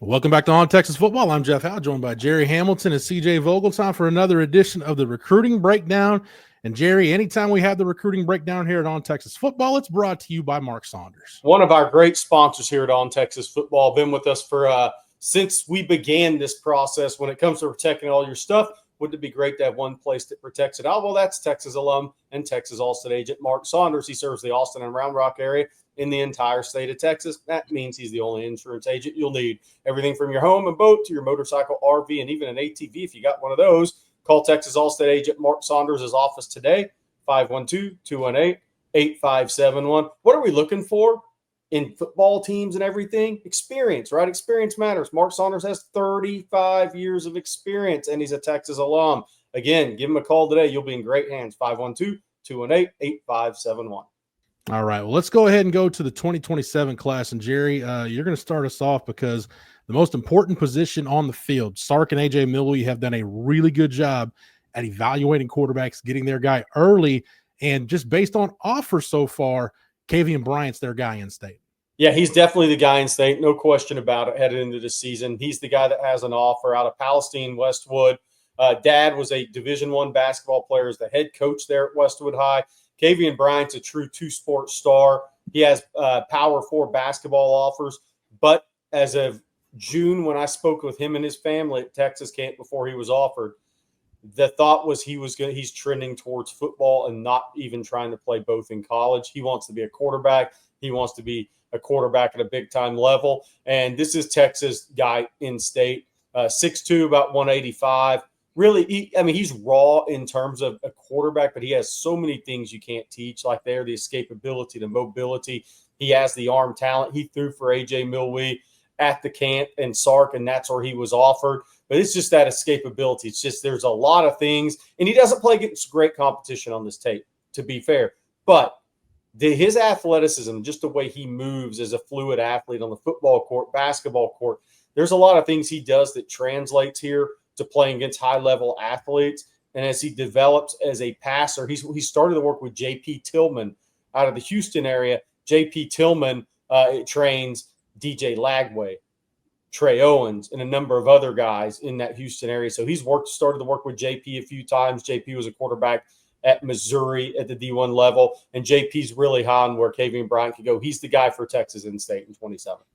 Welcome back to On Texas Football. I'm Jeff Howe, joined by Gerry Hamilton and CJ Vogel. Time for another edition of the Recruiting Breakdown. And Gerry, anytime we have the Recruiting Breakdown here at On Texas Football, it's brought to you by Mark Saunders. One of our great sponsors here at On Texas Football. Been with us for since we began this process. When it comes to protecting all your stuff, wouldn't it be great to have one place that protects it all? Well, that's Texas alum and Texas All-State agent Mark Saunders. He serves the Austin and Round Rock area in the entire state of Texas. That means he's the only insurance agent you'll need. Everything from your home and boat to your motorcycle, RV, and even an ATV if you got one of those. Call Texas All-State agent Mark Saunders' office today, 512-218-8571. What are we looking for in football teams and everything? Experience, right? Experience matters. Mark Saunders has 35 years of experience, and he's a Texas alum. Again, give him a call today. You'll be in great hands, 512-218-8571. All right, well, let's go ahead and go to the 2027 class. And, Gerry, you're going to start us off because the most important position on the field, Sark and A.J. Milwee have done a really good job at evaluating quarterbacks, getting their guy early, and just based on offers so far, Kavian Bryant's their guy in state. Yeah, he's definitely the guy in state, no question about it, headed into the season. He's the guy that has an offer out of Palestine, Westwood. Dad was a Division I basketball player, as the head coach there at Westwood High. Kavian Bryant's a true two-sport star. He has Power 4 basketball offers. But as of June, when I spoke with him and his family at Texas camp before he was offered, the thought was he's trending towards football and not even trying to play both in college. He wants to be a quarterback. He wants to be a quarterback at a big-time level. And this is Texas guy in state, 6'2", about 185. Really, he's raw in terms of a quarterback, but he has so many things you can't teach, like the escapability, the mobility. He has the arm talent. He threw for A.J. Milwee at the camp and Sark, and that's where he was offered. But it's just that escapability. It's just there's a lot of things, and he doesn't play against great competition on this tape, to be fair. But his athleticism, just the way he moves as a fluid athlete on the football court, basketball court, there's a lot of things he does that translates here to playing against high-level athletes. And as he develops as a passer, he started to work with J.P. Tillman out of the Houston area. J.P. Tillman trains DJ Lagway, Trey Owens, and a number of other guys in that Houston area. So he's started to work with JP a few times. JP was a quarterback at Missouri at the D1 level, and JP's really high on where Kavian Bryant could go. He's the guy for Texas in-state in 27.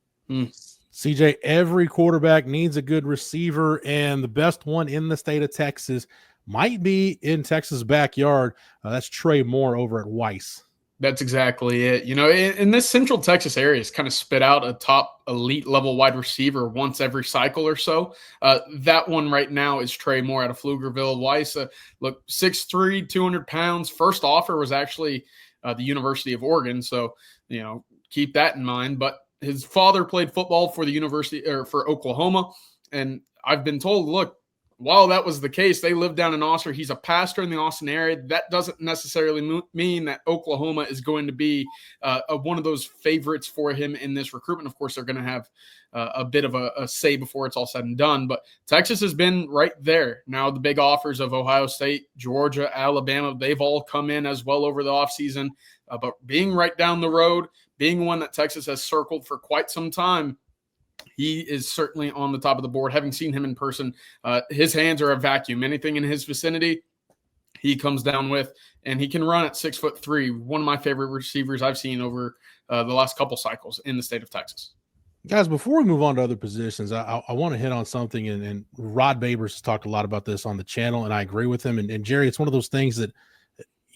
CJ, every quarterback needs a good receiver, and the best one in the state of Texas might be in Texas' backyard. That's Trey Moore over at Weiss. That's exactly it. You know, in this Central Texas area, it's kind of spit out a top elite level wide receiver once every cycle or so. That one right now is Trey Moore out of Pflugerville. Weiss, look, 6'3", 200 pounds. First offer was actually the University of Oregon. So, you know, keep that in mind. But his father played football for the University or for Oklahoma. And I've been told, look, while that was the case, they live down in Austin. He's a pastor in the Austin area. That doesn't necessarily mean that Oklahoma is going to be one of those favorites for him in this recruitment. Of course, they're going to have a bit of a say before it's all said and done. But Texas has been right there. Now the big offers of Ohio State, Georgia, Alabama, they've all come in as well over the offseason. But being right down the road, being one that Texas has circled for quite some time, he is certainly on the top of the board. Having seen him in person, his hands are a vacuum. Anything in his vicinity, he comes down with, and he can run at 6'3". One of my favorite receivers I've seen over the last couple cycles in the state of Texas. Guys, before we move on to other positions, I want to hit on something, and Rod Babers has talked a lot about this on the channel, and I agree with him. And Gerry, it's one of those things that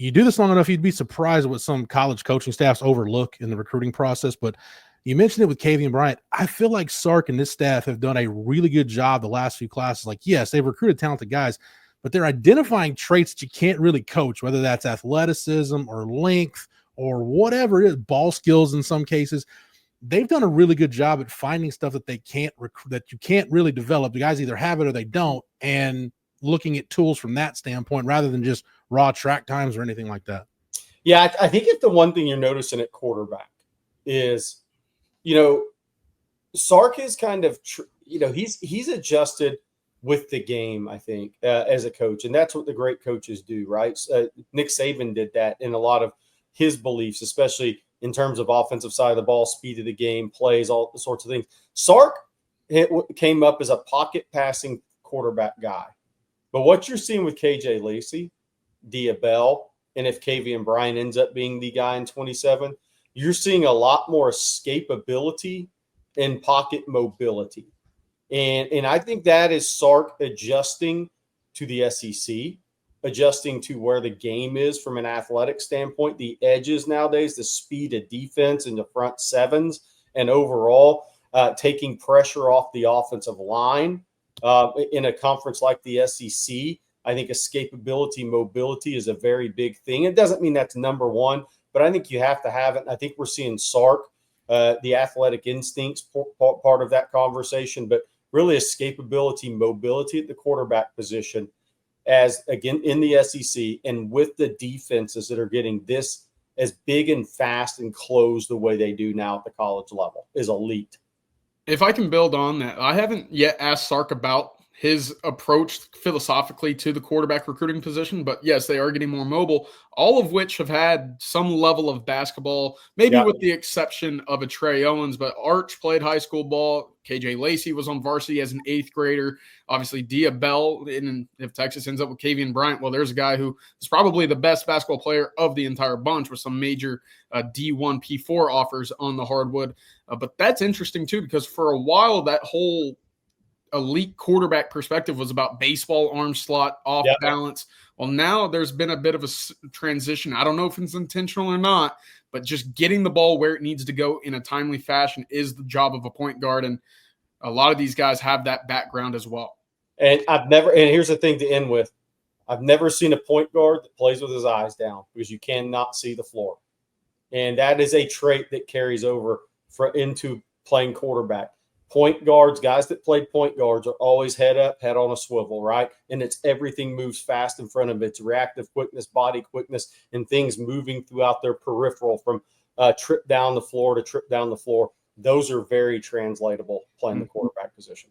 you do this long enough, you'd be surprised what some college coaching staffs overlook in the recruiting process. But you mentioned it with Kavian Bryant. I feel like Sark and this staff have done a really good job the last few classes. Like, yes, they've recruited talented guys, but they're identifying traits that you can't really coach, whether that's athleticism or length or whatever it is, ball skills in some cases. They've done a really good job at finding stuff that they can't that you can't really develop. The guys either have it or they don't, and looking at tools from that standpoint rather than just raw track times or anything like that. Yeah, I think if the one thing you're noticing at quarterback is, you know, Sark is kind of, he's adjusted with the game, I think, as a coach. And that's what the great coaches do, right? Nick Saban did that in a lot of his beliefs, especially in terms of offensive side of the ball, speed of the game, plays, all sorts of things. Sark came up as a pocket passing quarterback guy. But what you're seeing with KJ Lacey, Diabell, and if Kavian Bryant ends up being the guy in 27, you're seeing a lot more escapability and pocket mobility. And I think that is Sark adjusting to the SEC, adjusting to where the game is from an athletic standpoint, the edges nowadays, the speed of defense in the front sevens, and overall taking pressure off the offensive line in a conference like the SEC. I think escapability, mobility is a very big thing. It doesn't mean that's number one, but I think you have to have it. And I think we're seeing Sark, the athletic instincts, part of that conversation, but really escapability, mobility at the quarterback position as, again, in the SEC and with the defenses that are getting this as big and fast and close the way they do now at the college level is elite. If I can build on that, I haven't yet asked Sark about his approach philosophically to the quarterback recruiting position, but yes, they are getting more mobile, all of which have had some level of basketball, maybe with the exception of a Trey Owens, but Arch played high school ball. KJ Lacey was on varsity as an 8th grader. Obviously, Diabell, and if Texas ends up with Kavian Bryant, well, there's a guy who is probably the best basketball player of the entire bunch with some major D1, P4 offers on the hardwood. But that's interesting, too, because for a while, that whole elite quarterback perspective was about baseball arm slot, off balance. Well, now there's been a bit of a transition. I don't know if it's intentional or not, but just getting the ball where it needs to go in a timely fashion is the job of a point guard. And a lot of these guys have that background as well. And here's the thing to end with. I've never seen a point guard that plays with his eyes down because you cannot see the floor. And that is a trait that carries over into playing quarterback. Point guards, guys that played point guards are always head up, head on a swivel, right? And it's everything moves fast in front of it. It's reactive quickness, body quickness, and things moving throughout their peripheral from trip down the floor to trip down the floor. Those are very translatable playing the quarterback position.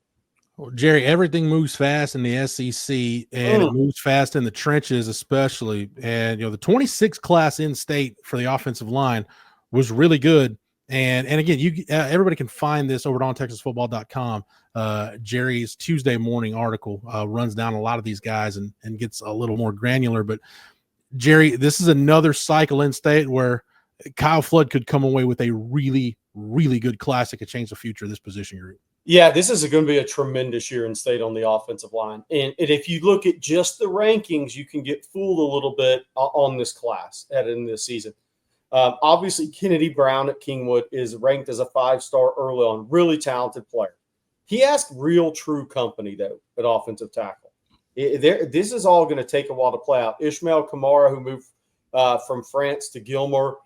Well, Gerry, everything moves fast in the SEC, and it moves fast in the trenches especially. And, the 26 class in state for the offensive line was really good. And again, everybody can find this over at ontexasfootball.com. Gerry's Tuesday morning article runs down a lot of these guys and gets a little more granular. But, Gerry, this is another cycle in state where Kyle Flood could come away with a really, really good class that could change the future of this position group. Yeah, this is going to be a tremendous year in state on the offensive line. And if you look at just the rankings, you can get fooled a little bit on this class headed into the season. Obviously, Kennedy Brown at Kingwood is ranked as a 5-star early on, really talented player. He asked real true company, though, at offensive tackle. This is all going to take a while to play out. Ishmael Kamara, who moved from France to Gilmore,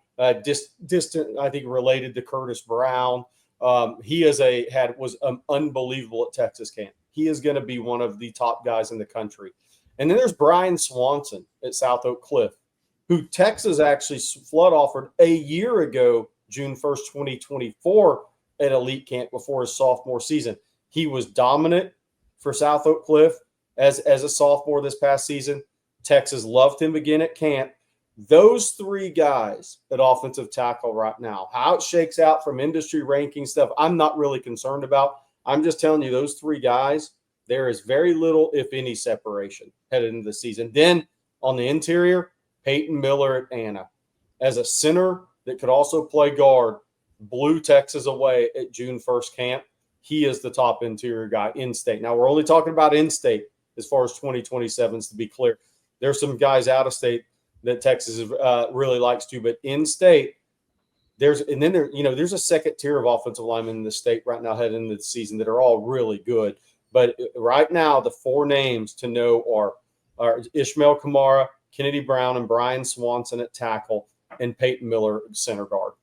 distant, I think, related to Curtis Brown. He was unbelievable at Texas camp. He is going to be one of the top guys in the country. And then there's Brian Swanson at South Oak Cliff, who Texas actually Flood offered a year ago, June 1st, 2024, at elite camp before his sophomore season. He was dominant for South Oak Cliff as a sophomore this past season. Texas loved him again at camp. Those 3 guys at offensive tackle right now, how it shakes out from industry ranking stuff, I'm not really concerned about. I'm just telling you, those 3 guys, there is very little, if any, separation headed into the season. Then on the interior, Peyton Miller at Anna. As a center that could also play guard, blew Texas away at June 1st camp. He is the top interior guy in state. Now, we're only talking about in state as far as 2027s, to be clear. There's some guys out of state that Texas really likes to, but in state, there's a second tier of offensive linemen in the state right now heading into the season that are all really good. But right now, the 4 names to know are Ishmael Kamara, Kennedy Brown, and Brian Swanson at tackle, and Peyton Miller at center guard.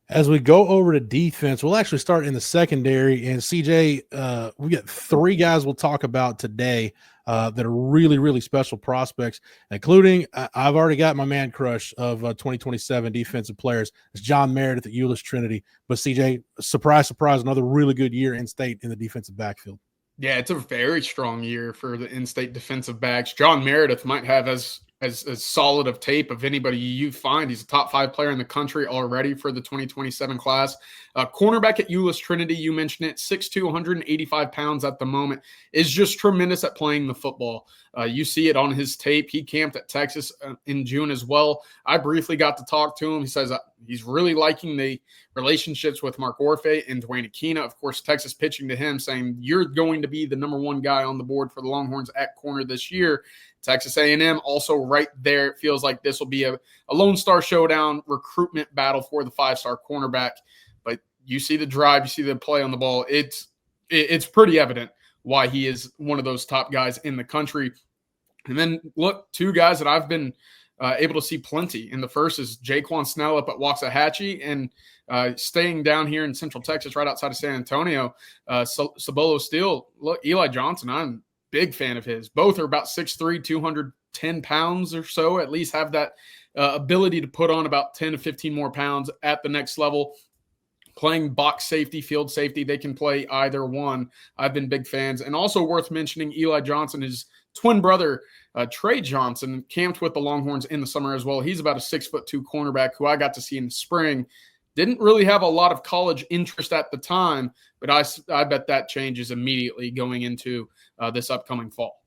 As we go over to defense, we'll actually start in the secondary. And CJ, we got 3 guys we'll talk about today that are really, really special prospects, including I've already got my man crush of 2027 defensive players. It's John Meredith at Euless Trinity. But CJ, surprise, surprise, another really good year in state in the defensive backfield. Yeah, it's a very strong year for the in-state defensive backs. John Meredith might have as as solid of tape of anybody you find. He's a top 5 player in the country already for the 2027 class. Cornerback at Euless Trinity, you mentioned it, 6'2", 185 pounds at the moment, is just tremendous at playing the football. You see it on his tape. He camped at Texas in June as well. I briefly got to talk to him. He says he's really liking the relationships with Mark Orfe and Dwayne Aquina. Of course, Texas pitching to him saying, you're going to be the number 1 guy on the board for the Longhorns at corner this year. Texas A&M also right there. It feels like this will be a Lone Star showdown recruitment battle for the 5-star cornerback. But you see the drive, you see the play on the ball. It's pretty evident why he is one of those top guys in the country. And then look, 2 guys that I've been able to see plenty. And the first is Jaquan Snell up at Waxahachie, and staying down here in Central Texas, right outside of San Antonio, Sabolo Steele. Look, Eli Johnson, I'm big fan of his. Both are about 6'3", 210 pounds or so, at least have that ability to put on about 10 to 15 more pounds at the next level. Playing box safety, field safety, they can play either one. I've been big fans. And also worth mentioning, Eli Johnson, his twin brother, Trey Johnson, camped with the Longhorns in the summer as well. He's about a 6'2" cornerback who I got to see in the spring. Didn't really have a lot of college interest at the time, but I bet that changes immediately going into this upcoming fall.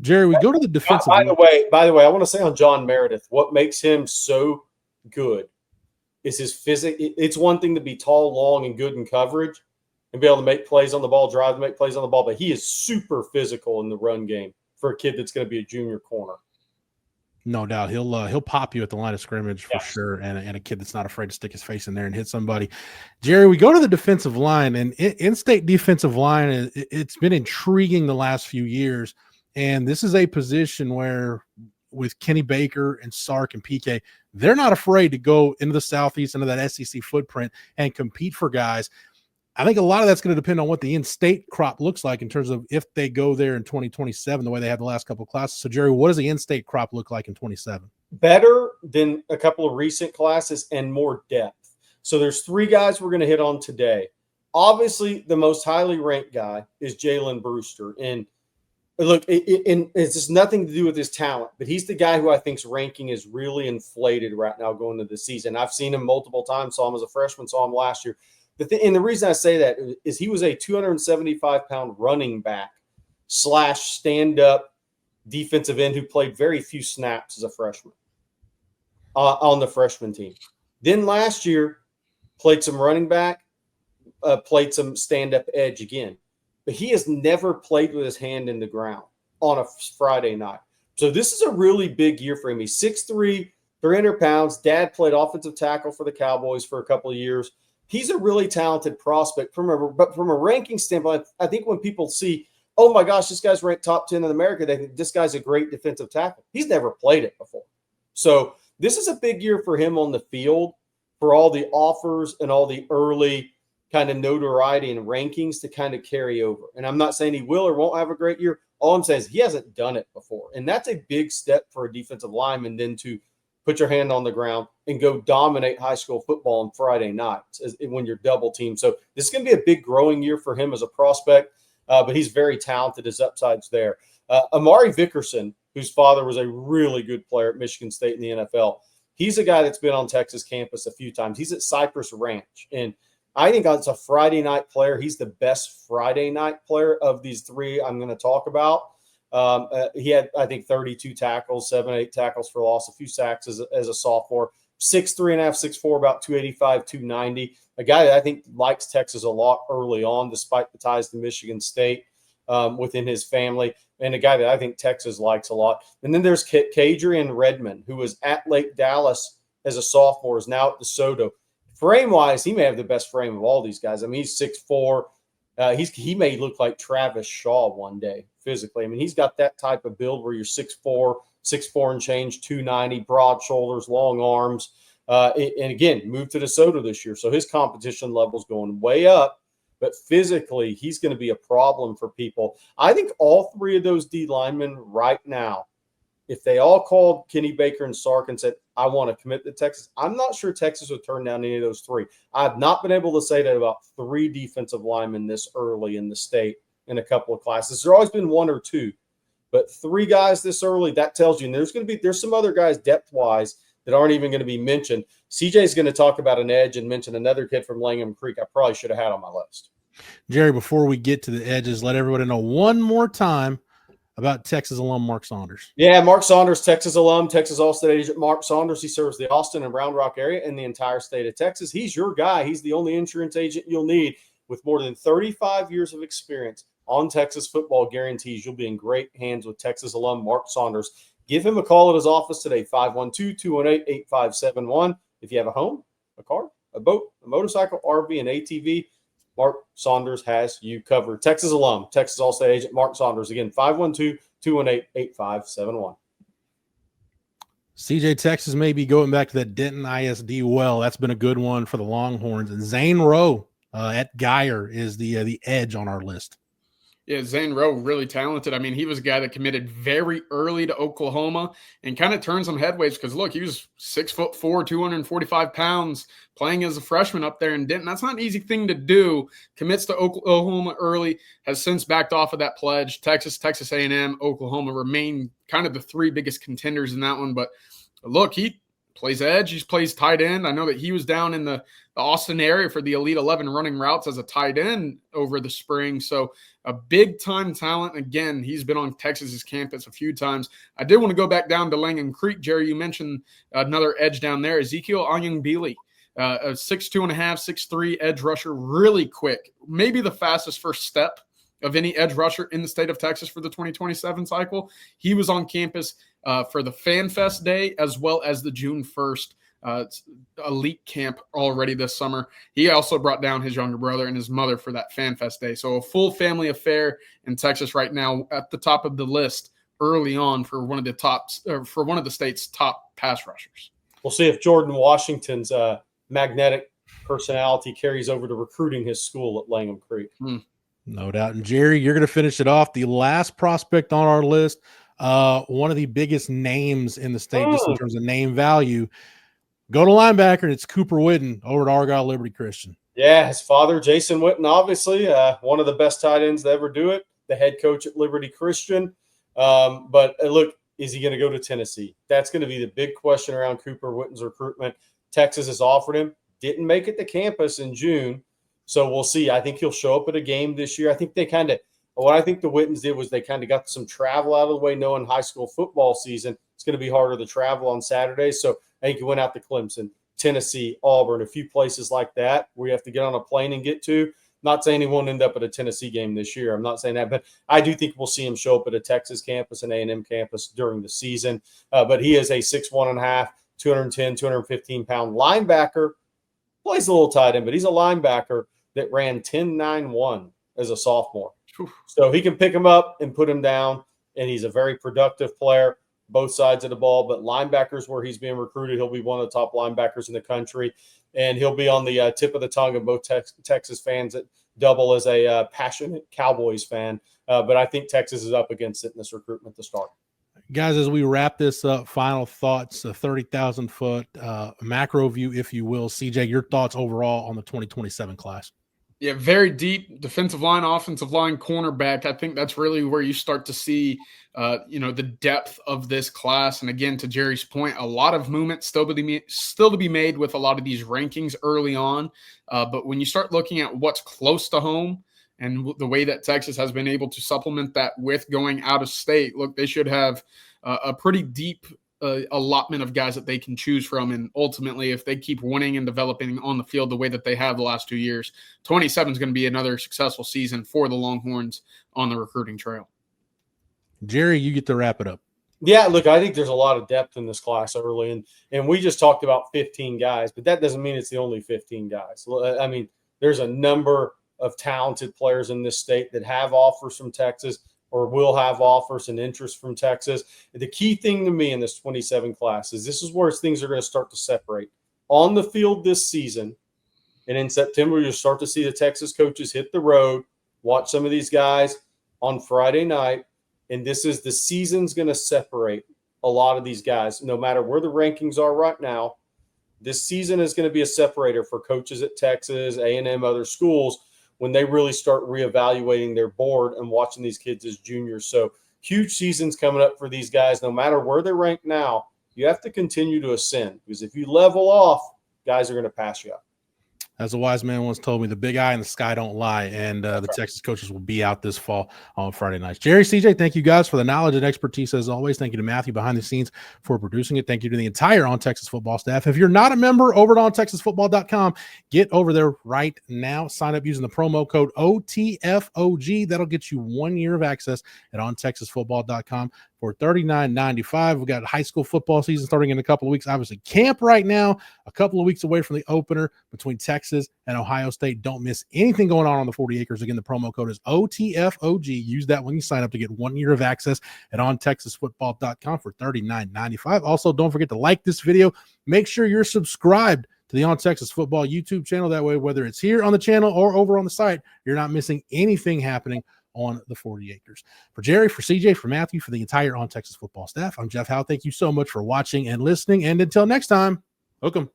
Jerry, we go to the defensive. By the way, I want to say on John Meredith, what makes him so good is his physics. It's one thing to be tall, long, and good in coverage and be able to make plays on the ball, drive to make plays on the ball, but he is super physical in the run game for a kid that's going to be a junior corner. No doubt. He'll pop you at the line of scrimmage for sure, and a kid that's not afraid to stick his face in there and hit somebody. Jerry, we go to the defensive line, and in-state defensive line, it's been intriguing the last few years, and this is a position where with Kenny Baker and Sark and PK, they're not afraid to go into the Southeast, into that SEC footprint, and compete for guys. I think a lot of that's going to depend on what the in-state crop looks like in terms of if they go there in 2027, the way they had the last couple of classes. So, Jerry, what does the in-state crop look like in 27? Better than a couple of recent classes and more depth. So there's 3 guys we're going to hit on today. Obviously, the most highly ranked guy is Jalen Brewster. And look, it's just nothing to do with his talent, but he's the guy who I think's ranking is really inflated right now going into the season. I've seen him multiple times, saw him as a freshman, saw him last year. And the reason I say that is he was a 275-pound running back / stand-up defensive end who played very few snaps as a freshman on the freshman team. Then last year, played some running back, played some stand-up edge again. But he has never played with his hand in the ground on a Friday night. So this is a really big year for him. He's 6'3", 300 pounds. Dad played offensive tackle for the Cowboys for a couple of years. He's a really talented prospect. But from a ranking standpoint, I think when people see, oh my gosh, this guy's ranked top 10 in America, they think this guy's a great defensive tackle. He's never played it before. So this is a big year for him on the field, for all the offers and all the early kind of notoriety and rankings to kind of carry over. And I'm not saying he will or won't have a great year. All I'm saying is he hasn't done it before. And that's a big step for a defensive lineman then to put your hand on the ground and go dominate high school football on Friday nights when you're double teamed. So this is going to be a big growing year for him as a prospect, but he's very talented. His upside's there. Amari Vickerson, whose father was a really good player at Michigan State in the NFL, he's a guy that's been on Texas campus a few times. He's at Cypress Ranch, and I think it's a Friday night player. He's the best Friday night player of these 3 I'm going to talk about. He had, I think, 32 tackles, 7, 8 tackles for loss, a few sacks as a sophomore. 6'3.5", 6'4", about 285, 290. A guy that I think likes Texas a lot early on, despite the ties to Michigan State within his family, and a guy that I think Texas likes a lot. And then there's Kadrian Redmond, who was at Lake Dallas as a sophomore, is now at DeSoto. Frame-wise, he may have the best frame of all these guys. I mean, he's 6'4". He may look like Travis Shaw one day physically. I mean, he's got that type of build where you're 6'4", 6'4" and change, 290, broad shoulders, long arms. And again, moved to DeSoto this year. So his competition level's going way up. But physically, he's going to be a problem for people. I think all 3 of those D linemen right now, if they all called Kenny Baker and Sark and said, I want to commit to Texas, I'm not sure Texas would turn down any of those 3. I've not been able to say that about 3 defensive linemen this early in the state in a couple of classes. There's always been 1 or 2, But 3 guys this early, that tells you. And there's some other guys depth-wise that aren't even going to be mentioned. CJ's going to talk about an edge and mention another kid from Langham Creek I probably should have had on my list. Gerry, before we get to the edges, let everybody know one more time about Texas alum Mark Saunders. Yeah, Mark Saunders, Texas alum, Texas All-State agent Mark Saunders. He serves the Austin and Round Rock area and the entire state of Texas. He's your guy. He's the only insurance agent you'll need with more than 35 years of experience on Texas football. Guarantees you'll be in great hands with Texas alum Mark Saunders. Give him a call at his office today, 512-218-8571. If you have a home, a car, a boat, a motorcycle, RV, an ATV, Mark Saunders has you covered. Texas alum, Texas All-State agent Mark Saunders. Again, 512-218-8571. CJ, Texas may be going back to that Denton ISD well. That's been a good one for the Longhorns. And Zayn Row at Geyer is the edge on our list. Yeah, Zayn Row, really talented. I mean, he was a guy that committed very early to Oklahoma and kind of turned some headways because, look, he was 6'4", 245 pounds, playing as a freshman up there in Denton. That's not an easy thing to do. Commits to Oklahoma early, has since backed off of that pledge. Texas A&M, Oklahoma remain kind of the 3 biggest contenders in that one. But, look, he plays edge. He plays tight end. I know that he was down in the Austin area for the Elite 11 running routes as a tight end over the spring. So a big-time talent. Again, he's been on Texas's campus a few times. I did want to go back down to Langham Creek. Gerry, you mentioned another edge down there, Ezekiel Onyengbili, a 6'2.5", 6'3" edge rusher, really quick. Maybe the fastest first step of any edge rusher in the state of Texas for the 2027 cycle. He was on campus for the Fan Fest Day as well as the June 1st elite camp already this summer. He also brought down his younger brother and his mother for that Fan Fest Day. So a full family affair in Texas right now, at the top of the list early on for one of the state's top pass rushers. We'll see if Jordan Washington's magnetic personality carries over to recruiting his school at Langham Creek. No doubt. And Gerry, you're going to finish it off. The last prospect on our list, one of the biggest names in the state, just in terms of name value. Go to linebacker, and it's Cooper Whitten over at Argyle Liberty Christian. Yeah, his father, Jason Whitten, obviously one of the best tight ends to ever do it, the head coach at Liberty Christian. But look, is he going to go to Tennessee? That's going to be the big question around Cooper Whitten's recruitment. Texas has offered him, didn't make it to campus in June. So we'll see. I think he'll show up at a game this year. I think what I think the Whittens did was they kind of got some travel out of the way, knowing high school football season, it's going to be harder to travel on Saturdays. So I think he went out to Clemson, Tennessee, Auburn, a few places like that where you have to get on a plane and get to. Not saying he won't end up at a Tennessee game this year. I'm not saying that, but I do think we'll see him show up at a Texas campus and A&M campus during the season. But he is a 6'1.5", 210, 215-pound linebacker. Plays a little tight end, but he's a linebacker that ran 10.91 as a sophomore. So he can pick him up and put him down, and he's a very productive player, both sides of the ball. But linebackers where he's being recruited, he'll be one of the top linebackers in the country, and he'll be on the tip of the tongue of both Texas fans that double as a passionate Cowboys fan. But I think Texas is up against it in this recruitment to start. Guys, as we wrap this up, final thoughts, a 30,000-foot macro view, if you will. CJ, your thoughts overall on the 2027 class? Yeah, very deep defensive line, offensive line, cornerback. I think that's really where you start to see, the depth of this class. And again, to Gerry's point, a lot of movement still to be made with a lot of these rankings early on. But when you start looking at what's close to home and the way that Texas has been able to supplement that with going out of state, look, they should have a pretty deep allotment of guys that they can choose from. And ultimately, if they keep winning and developing on the field the way that they have the last 2 years, 27 is going to be another successful season for the Longhorns on the recruiting trail. Gerry, you get to wrap it up. Yeah, look, I think there's a lot of depth in this class early, and we just talked about 15 guys, but that doesn't mean it's the only 15 guys. I mean, there's a number of talented players in this state that have offers from Texas or will have offers and interest from Texas. The key thing to me in this 27 class is this is where things are going to start to separate. On the field this season, and in September, you'll start to see the Texas coaches hit the road, watch some of these guys on Friday night, and this is the season's going to separate a lot of these guys. No matter where the rankings are right now, this season is going to be a separator for coaches at Texas, A&M, other schools, when they really start reevaluating their board and watching these kids as juniors. So huge seasons coming up for these guys. No matter where they're ranked now, you have to continue to ascend, because if you level off, guys are going to pass you up. As a wise man once told me, the big eye in the sky don't lie, and the Texas coaches will be out this fall on Friday nights. Gerry, CJ, thank you guys for the knowledge and expertise as always. Thank you to Matthew behind the scenes for producing it. Thank you to the entire On Texas Football staff. If you're not a member over at ontexasfootball.com, get over there right now. Sign up using the promo code OTFOG. That'll get you 1 year of access at ontexasfootball.com for $39.95. We've got high school football season starting in a couple of weeks. Obviously, camp right now, a couple of weeks away from the opener between Texas and Ohio State. Don't miss anything going on the 40 acres. Again, the promo code is OTFOG. Use that when you sign up to get 1 year of access at ontexasfootball.com for $39.95. Also, don't forget to like this video. Make sure you're subscribed to the On Texas Football YouTube channel. That way, whether it's here on the channel or over on the site, you're not missing anything happening on the 40 acres. For Gerry, for CJ, for Matthew, for the entire On Texas Football staff, I'm Jeff Howe. Thank you so much for watching and listening. And until next time, hook 'em.